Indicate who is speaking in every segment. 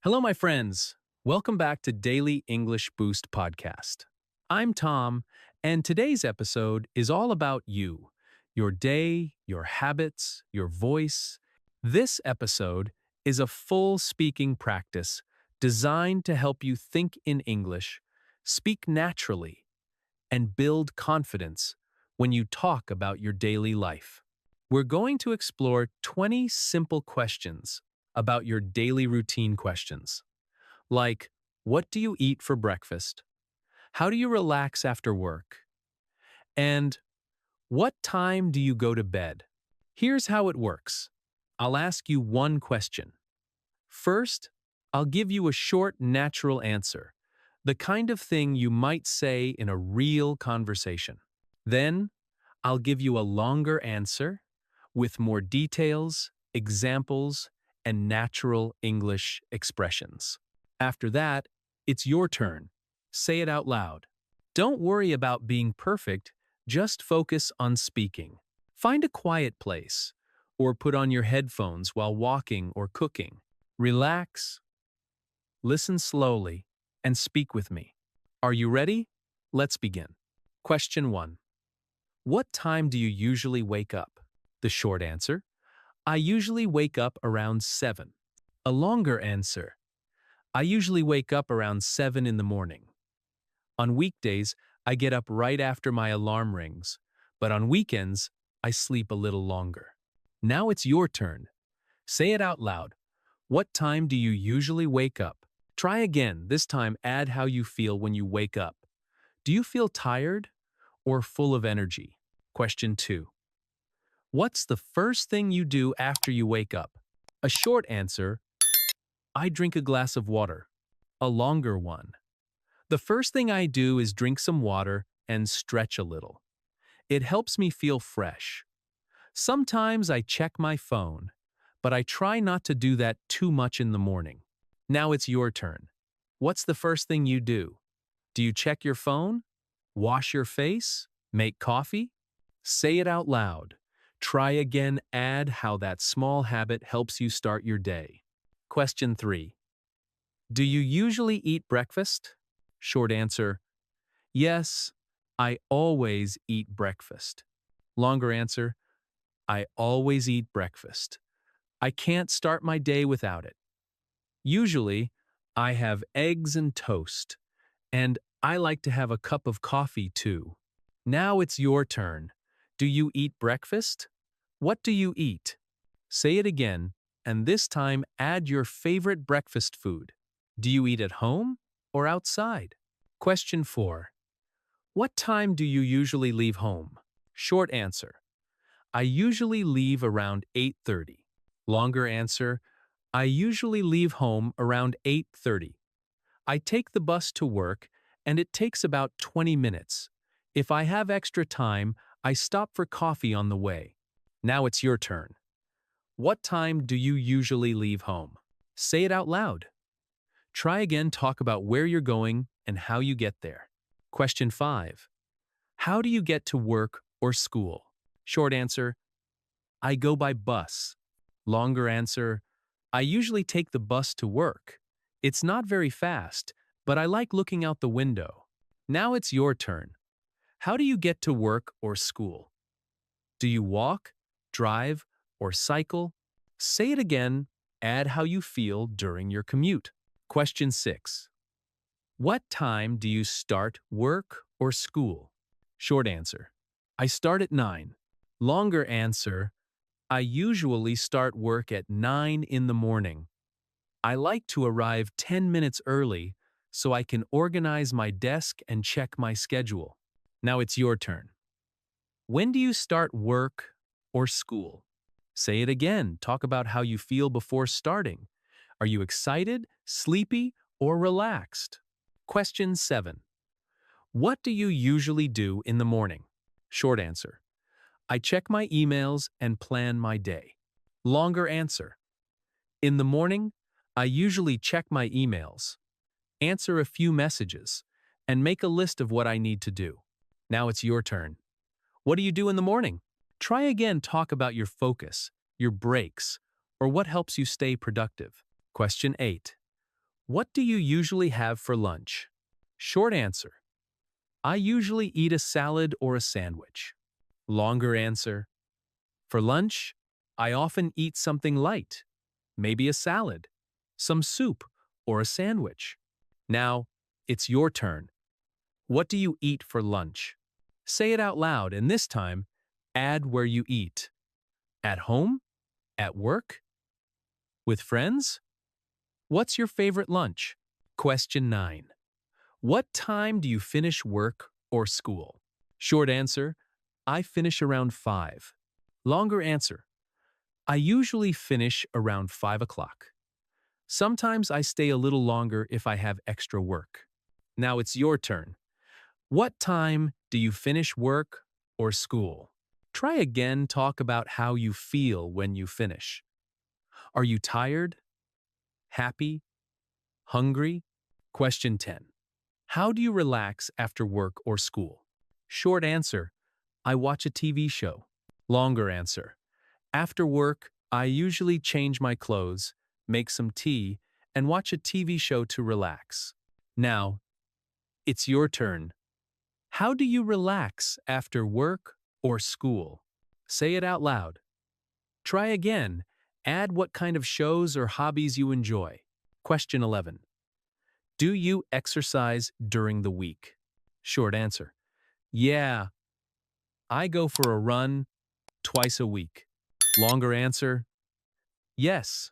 Speaker 1: Hello, my friends. Welcome back to Daily English Boost Podcast. I'm Tom, and today's episode is all about you, your day, your habits, your voice. This episode is a full speaking practice designed to help you think in English, speak naturally, and build confidence when you talk about your daily life. We're going to explore 20 simple questions about your daily routine questions, like what do you eat for breakfast? How do you relax after work? And what time do you go to bed? Here's how it works. I'll ask you one question. First, I'll give you a short, natural answer, the kind of thing you might say in a real conversation. Then, I'll give you a longer answer with more details, examples, and natural English expressions. After that, it's your turn. Say it out loud. Don't worry about being perfect, just focus on speaking. Find a quiet place, or put on your headphones while walking or cooking. Relax, listen slowly, and speak with me. Are you ready? Let's begin. Question 1. What time do you usually wake up? The short answer: I usually wake up around 7. A longer answer: I usually wake up around 7 in the morning. On weekdays, I get up right after my alarm rings, but on weekends, I sleep a little longer. Now it's your turn. Say it out loud. What time do you usually wake up? Try again. This time, add how you feel when you wake up. Do you feel tired or full of energy? Question 2. What's the first thing you do after you wake up? A short answer: I drink a glass of water. A longer one: the first thing I do is drink some water and stretch a little. It helps me feel fresh. Sometimes I check my phone, but I try not to do that too much in the morning. Now it's your turn. What's the first thing you do? Do you check your phone? Wash your face? Make coffee? Say it out loud. Try again, add how that small habit helps you start your day. Question 3. Do you usually eat breakfast? Short answer: yes, I always eat breakfast. Longer answer: I always eat breakfast. I can't start my day without it. Usually, I have eggs and toast, and I like to have a cup of coffee too. Now it's your turn. Do you eat breakfast? What do you eat? Say it again, and this time add your favorite breakfast food. Do you eat at home or outside? Question 4. What time do you usually leave home? Short answer: I usually leave around 8:30. Longer answer: I usually leave home around 8:30. I take the bus to work, and it takes about 20 minutes. If I have extra time, I stop for coffee on the way. Now it's your turn. What time do you usually leave home? Say it out loud. Try again, talk about where you're going and how you get there. Question 5. How do you get to work or school? Short answer: I go by bus. Longer answer: I usually take the bus to work. It's not very fast, but I like looking out the window. Now it's your turn. How do you get to work or school? Do you walk, drive, or cycle? Say it again, add how you feel during your commute. Question 6. What time do you start work or school? Short answer: I start at 9. Longer answer: I usually start work at 9 in the morning. I like to arrive 10 minutes early so I can organize my desk and check my schedule. Now it's your turn. When do you start work or school? Say it again. Talk about how you feel before starting. Are you excited, sleepy, or relaxed? Question 7. What do you usually do in the morning? Short answer: I check my emails and plan my day. Longer answer: in the morning, I usually check my emails, answer a few messages, and make a list of what I need to do. Now it's your turn. What do you do in the morning? Try again, talk about your focus, your breaks, or what helps you stay productive. Question 8. What do you usually have for lunch? Short answer. I usually eat a salad or a sandwich. Longer answer. For lunch, I often eat something light, maybe a salad, some soup, or a sandwich. Now, it's your turn. What do you eat for lunch? Say it out loud, and this time, add where you eat. At home? At work? With friends? What's your favorite lunch? Question 9. What time do you finish work or school? Short answer, I finish around 5. Longer answer, I usually finish around 5 o'clock. Sometimes I stay a little longer if I have extra work. Now it's your turn. What time do you finish work or school? Try again, talk about how you feel when you finish. Are you tired? Happy? Hungry? Question 10. How do you relax after work or school? Short answer, I watch a TV show. Longer answer, after work, I usually change my clothes, make some tea, and watch a TV show to relax. Now, it's your turn. How do you relax after work or school? Say it out loud. Try again. Add what kind of shows or hobbies you enjoy. Question 11. Do you exercise during the week? Short answer. Yeah, I go for a run twice a week. Longer answer. Yes,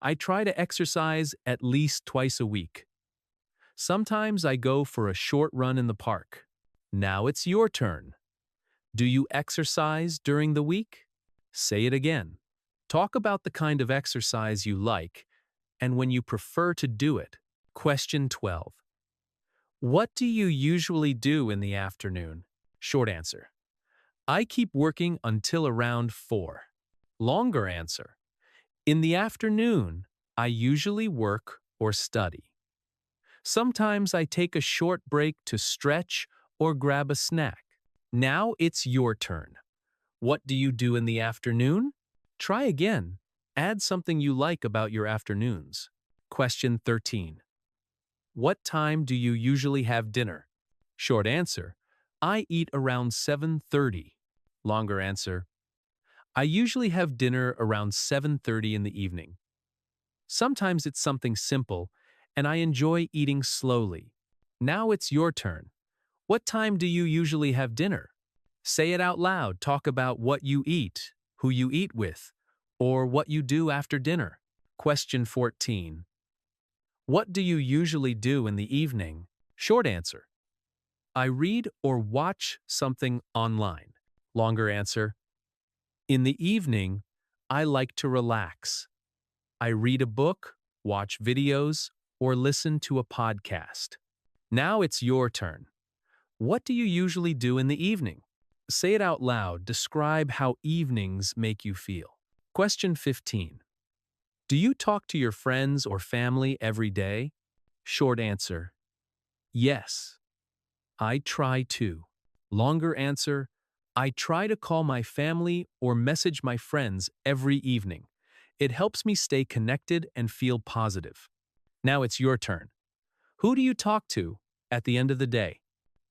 Speaker 1: I try to exercise at least twice a week. Sometimes I go for a short run in the park. Now it's your turn. Do you exercise during the week? Say it again. Talk about the kind of exercise you like and when you prefer to do it. Question 12. What do you usually do in the afternoon? Short answer. I keep working until around 4. Longer answer. In the afternoon, I usually work or study. Sometimes I take a short break to stretch or grab a snack. Now it's your turn. What do you do in the afternoon? Try again. Add something you like about your afternoons. Question 13. What time do you usually have dinner? Short answer, I eat around 7:30. Longer answer, I usually have dinner around 7:30 in the evening. Sometimes it's something simple, and I enjoy eating slowly. Now it's your turn. What time do you usually have dinner? Say it out loud. Talk about what you eat, who you eat with, or what you do after dinner. Question 14. What do you usually do in the evening? Short answer, I read or watch something online. Longer answer, in the evening, I like to relax. I read a book, watch videos, or listen to a podcast. Now it's your turn. What do you usually do in the evening? Say it out loud. Describe how evenings make you feel. Question 15. Do you talk to your friends or family every day? Short answer, yes, I try to. Longer answer, I try to call my family or message my friends every evening. It helps me stay connected and feel positive. Now it's your turn. Who do you talk to at the end of the day?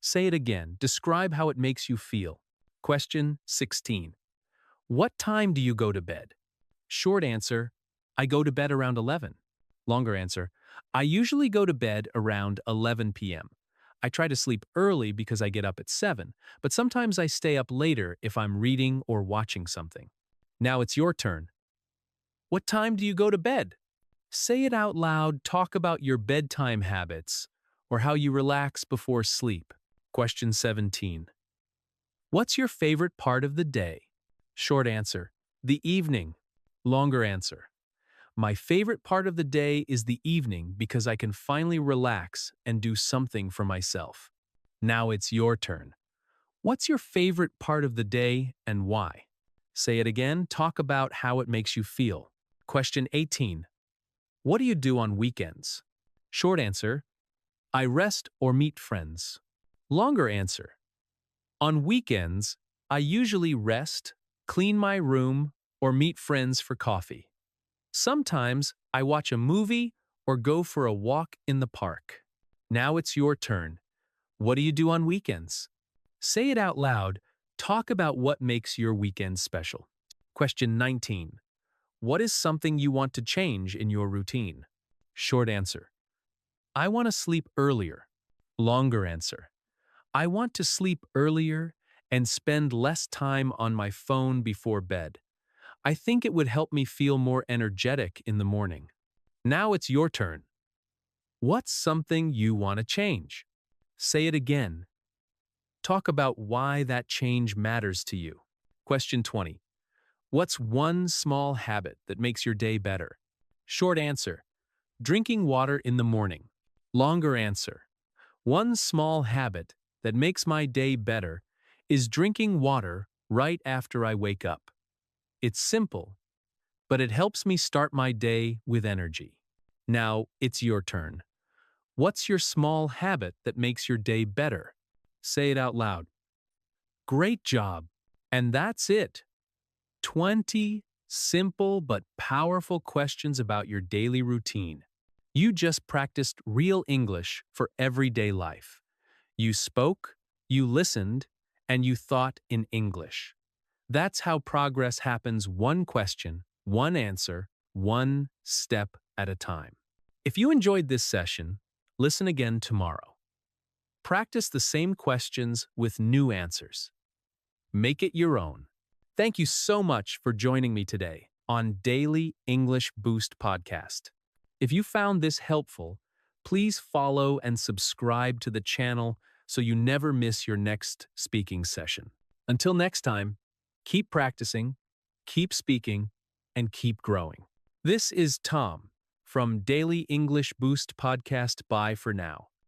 Speaker 1: Say it again. Describe how it makes you feel. Question 16. What time do you go to bed? Short answer, I go to bed around 11. Longer answer, I usually go to bed around 11 p.m. I try to sleep early because I get up at 7, but sometimes I stay up later if I'm reading or watching something. Now it's your turn. What time do you go to bed? Say it out loud. Talk about your bedtime habits or how you relax before sleep. Question 17. What's your favorite part of the day? Short answer, the evening. Longer answer, my favorite part of the day is the evening because I can finally relax and do something for myself. Now it's your turn. What's your favorite part of the day and why? Say it again. Talk about how it makes you feel. Question 18. What do you do on weekends? Short answer, I rest or meet friends. Longer answer, on weekends, I usually rest, clean my room, or meet friends for coffee. Sometimes I watch a movie or go for a walk in the park. Now it's your turn. What do you do on weekends? Say it out loud. Talk about what makes your weekend special. Question 19. What is something you want to change in your routine? Short answer. I want to sleep earlier. Longer answer. I want to sleep earlier and spend less time on my phone before bed. I think it would help me feel more energetic in the morning. Now it's your turn. What's something you want to change? Say it again. Talk about why that change matters to you. Question 20. What's one small habit that makes your day better? Short answer. Drinking water in the morning. Longer answer. One small habit that makes my day better is drinking water right after I wake up. It's simple, but it helps me start my day with energy. Now it's your turn. What's your small habit that makes your day better? Say it out loud. Great job. And that's it. 20 simple but powerful questions about your daily routine. You just practiced real English for everyday life. You spoke, you listened, and you thought in English. That's how progress happens, one question, one answer, one step at a time. If you enjoyed this session, listen again tomorrow. Practice the same questions with new answers. Make it your own. Thank you so much for joining me today on Daily English Boost Podcast. If you found this helpful, please follow and subscribe to the channel so you never miss your next speaking session. Until next time, keep practicing, keep speaking, and keep growing. This is Tom from Daily English Boost Podcast. Bye for now.